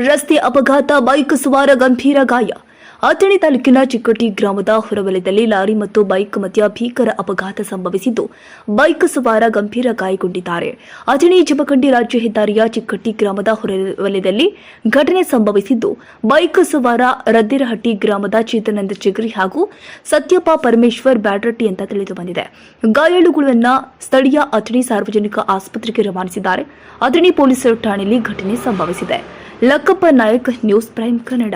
ರಸ್ತೆ ಅಪಘಾತ, ಬೈಕ್ ಸವಾರ ಗಂಭೀರ ಗಾಯ. ಅಥಣಿ ತಾಲೂಕಿನ ಚಿಕ್ಕಟಿ ಗ್ರಾಮದ ಹೊರವಲಯದಲ್ಲಿ ಲಾರಿ ಮತ್ತು ಬೈಕ್ ಮಧ್ಯ ಭೀಕರ ಅಪಘಾತ ಸಂಭವಿಸಿದ್ದು, ಬೈಕ್ ಸವಾರ ಗಂಭೀರ ಗಾಯಗೊಂಡಿದ್ದಾರೆ. ಅಥಣಿ ಜಮಖಂಡಿ ರಾಜ್ಯ ಹೆದ್ದಾರಿಯ ಚಿಕ್ಕಟಿ ಗ್ರಾಮದ ಹೊರವಲಯದಲ್ಲಿ ಘಟನೆ ಸಂಭವಿಸಿದ್ದು, ಬೈಕ್ ಸವಾರ ರದ್ದಿರಹಟ್ಟಿ ಗ್ರಾಮದ ಚೇತನಂದ ಚಿಗ್ರಿ ಹಾಗೂ ಸತ್ಯಪ್ಪ ಪರಮೇಶ್ವರ್ ಬ್ಯಾಡ್ರಟ್ಟಿ ಅಂತ ತಿಳಿದು ಬಂದಿದೆ. ಗಾಯಾಳುಗಳನ್ನು ಸ್ಥಳೀಯ ಅಥಣಿ ಸಾರ್ವಜನಿಕ ಆಸ್ಪತ್ರೆಗೆ ರವಾನಿಸಿದ್ದಾರೆ. ಅಥಣಿ ಪೊಲೀಸ್ ಠಾಣೆಯಲ್ಲಿ ಘಟನೆ ಸಂಭವಿಸಿದೆ. Lakkappa Nayak, news prime Kannada.